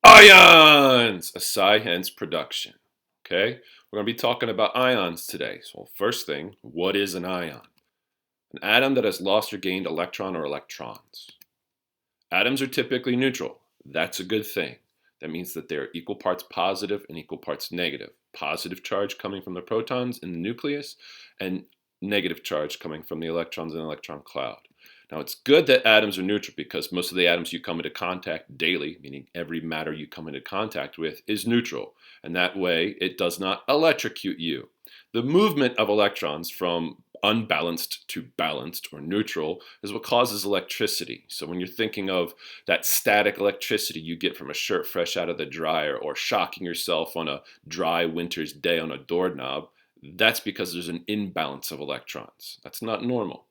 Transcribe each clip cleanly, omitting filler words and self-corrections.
Ions! A science production. Okay? We're going to be talking about ions today. So, first thing, what is an ion? An atom that has lost or gained electron or electrons. Atoms are typically neutral. That's a good thing. That means that they're equal parts positive and equal parts negative. Positive charge coming from the protons in the nucleus, and negative charge coming from the electrons in the electron cloud. Now, it's good that atoms are neutral because most of the atoms you come into contact daily, meaning every matter you come into contact with, is neutral. And that way, it does not electrocute you. The movement of electrons from unbalanced to balanced or neutral is what causes electricity. So when you're thinking of that static electricity you get from a shirt fresh out of the dryer or shocking yourself on a dry winter's day on a doorknob, that's because there's an imbalance of electrons. That's not normal.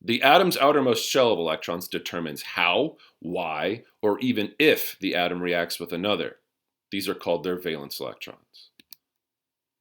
The atom's outermost shell of electrons determines how, why, or even if the atom reacts with another. These are called their valence electrons.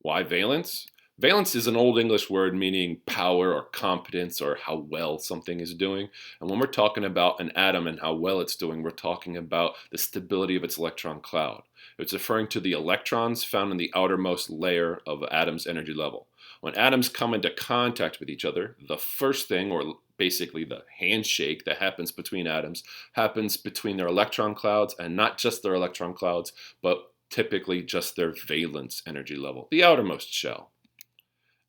Why valence? Valence is an old English word meaning power or competence or how well something is doing. And when we're talking about an atom and how well it's doing, we're talking about the stability of its electron cloud. It's referring to the electrons found in the outermost layer of an atom's energy level. When atoms come into contact with each other, the first thing, or basically the handshake that happens between atoms, happens between their electron clouds, and not just their electron clouds, but typically just their valence energy level, the outermost shell.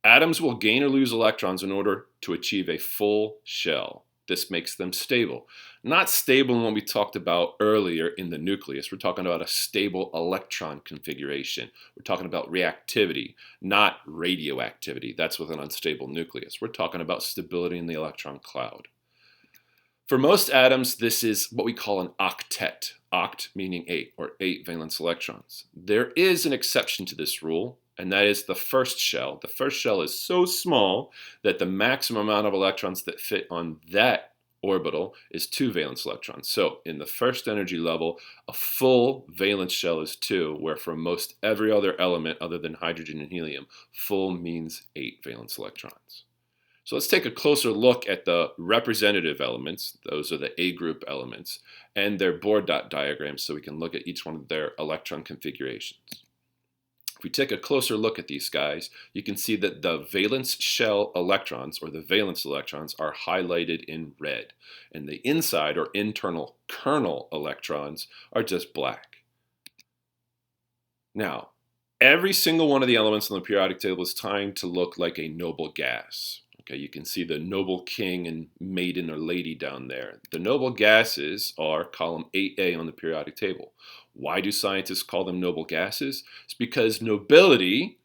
Atoms will gain or lose electrons in order to achieve a full shell. This makes them stable. Not stable in what we talked about earlier in the nucleus. We're talking about a stable electron configuration. We're talking about reactivity, not radioactivity. That's with an unstable nucleus. We're talking about stability in the electron cloud. For most atoms, this is what we call an octet. Oct meaning 8, or 8 valence electrons. There is an exception to this rule, and that is the first shell. The first shell is so small that the maximum amount of electrons that fit on that orbital is 2 valence electrons. So in the first energy level, a full valence shell is 2, where for most every other element other than hydrogen and helium, full means 8 valence electrons. So let's take a closer look at the representative elements, those are the A group elements, and their Bohr dot diagrams so we can look at each one of their electron configurations. If we take a closer look at these guys, you can see that the valence shell electrons, or the valence electrons, are highlighted in red, and the inside or internal kernel electrons are just black. Now, every single one of the elements on the periodic table is trying to look like a noble gas. Okay, you can see the noble king and maiden or lady down there. The noble gases are column 8A on the periodic table. Why do scientists call them noble gases? It's because nobility,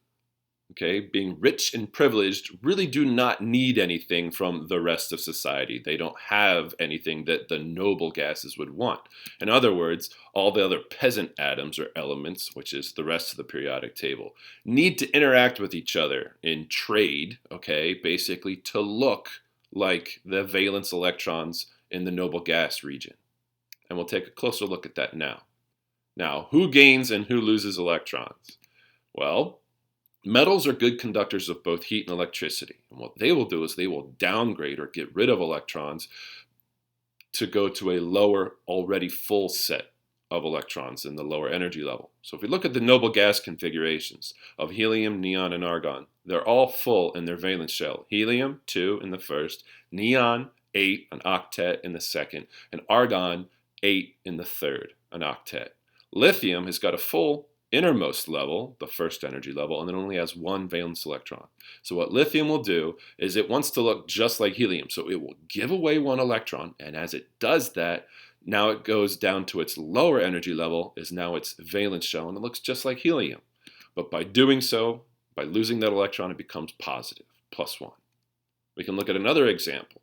okay, being rich and privileged, really do not need anything from the rest of society. They don't have anything that the noble gases would want. In other words, all the other peasant atoms or elements, which is the rest of the periodic table, need to interact with each other in trade, okay, basically to look like the valence electrons in the noble gas region. And we'll take a closer look at that now. Now, who gains and who loses electrons? Well, metals are good conductors of both heat and electricity. And what they will do is they will downgrade or get rid of electrons to go to a lower, already full set of electrons in the lower energy level. So if we look at the noble gas configurations of helium, neon, and argon, they're all full in their valence shell. Helium, 2 in the first, neon, 8, an octet in the second, and argon, 8 in the third, an octet. Lithium has got a full innermost level, the first energy level, and it only has 1 valence electron. So what lithium will do is it wants to look just like helium. So it will give away 1 electron, and as it does that, now it goes down to its lower energy level, is now its valence shell, and it looks just like helium. But by doing so, by losing that electron, it becomes positive, +1. We can look at another example.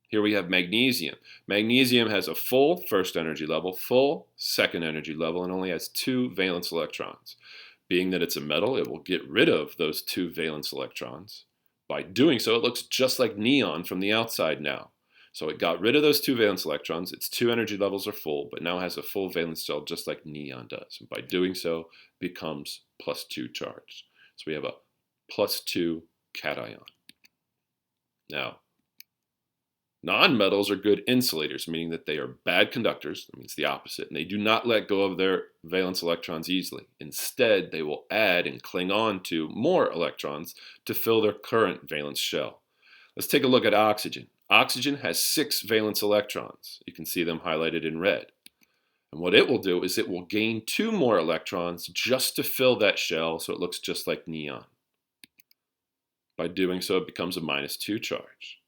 Here we have magnesium. Magnesium has a full first energy level, full second energy level, and only has 2 valence electrons. Being that it's a metal, it will get rid of those 2 valence electrons. By doing so, it looks just like neon from the outside now. So it got rid of those 2 valence electrons, its 2 energy levels are full, but now has a full valence shell just like neon does. And by doing so, it becomes +2 charged. So we have a +2 cation. Now, Nonmetals are good insulators, meaning that they are bad conductors, that means the opposite, and they do not let go of their valence electrons easily. Instead, they will add and cling on to more electrons to fill their current valence shell. Let's take a look at oxygen. Oxygen has 6 valence electrons. You can see them highlighted in red. And what it will do is it will gain 2 more electrons just to fill that shell so it looks just like neon. By doing so, it becomes a -2 charge.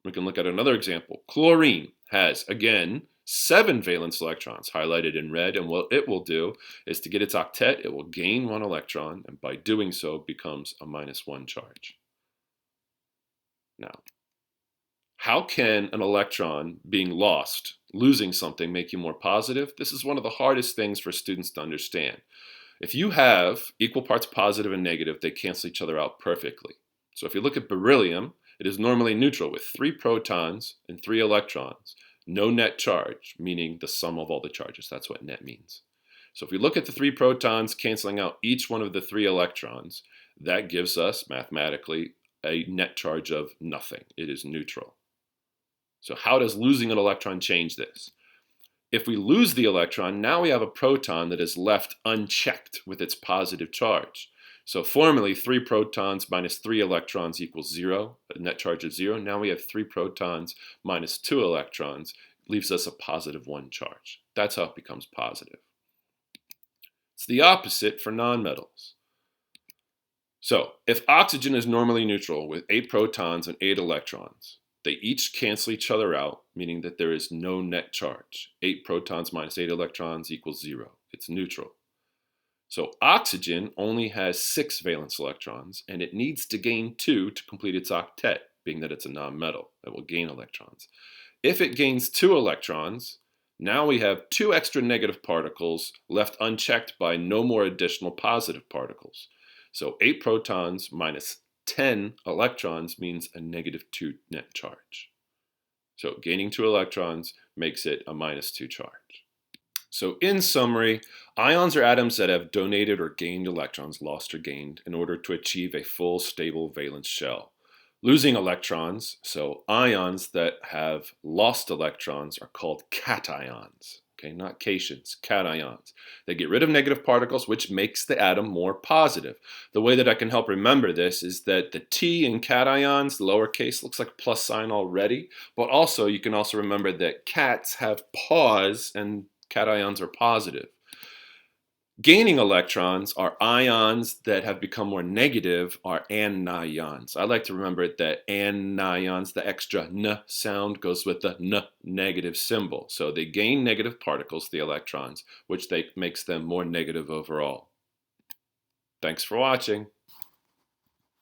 We can look at another example. Chlorine has, again, 7 valence electrons highlighted in red, and what it will do is to get its octet, it will gain 1 electron, and by doing so, becomes a -1 charge. Now, how can an electron being lost, losing something, make you more positive? This is one of the hardest things for students to understand. If you have equal parts positive and negative, they cancel each other out perfectly. So if you look at beryllium, it is normally neutral with 3 protons and 3 electrons. No net charge, meaning the sum of all the charges. That's what net means. So if we look at the 3 protons canceling out each one of the 3 electrons, that gives us, mathematically, a net charge of nothing. It is neutral. So how does losing an electron change this? If we lose the electron, now we have a proton that is left unchecked with its positive charge. So formally, 3 protons minus 3 electrons equals 0, a net charge of 0. Now we have 3 protons minus 2 electrons, leaves us a +1 charge. That's how it becomes positive. It's the opposite for nonmetals. So if oxygen is normally neutral with 8 protons and 8 electrons, they each cancel each other out, meaning that there is no net charge. 8 protons minus 8 electrons equals 0. It's neutral. So oxygen only has 6 valence electrons, and it needs to gain 2 to complete its octet, being that it's a nonmetal that will gain electrons. If it gains 2 electrons, now we have 2 extra negative particles left unchecked by no more additional positive particles. So 8 protons minus 10 electrons means a -2 net charge. So gaining 2 electrons makes it a -2 charge. So in summary, ions are atoms that have donated or gained electrons, lost or gained, in order to achieve a full stable valence shell. Losing electrons, so ions that have lost electrons, are called cations. Okay, not cations, cations. They get rid of negative particles, which makes the atom more positive. The way that I can help remember this is that the T in cations, lowercase, looks like a plus sign already, but also you can also remember that cats have paws and cations are positive. Gaining electrons are ions that have become more negative are anions. I like to remember that anions, the extra n sound goes with the n negative symbol. So they gain negative particles, the electrons, which makes them more negative overall. Thanks for watching.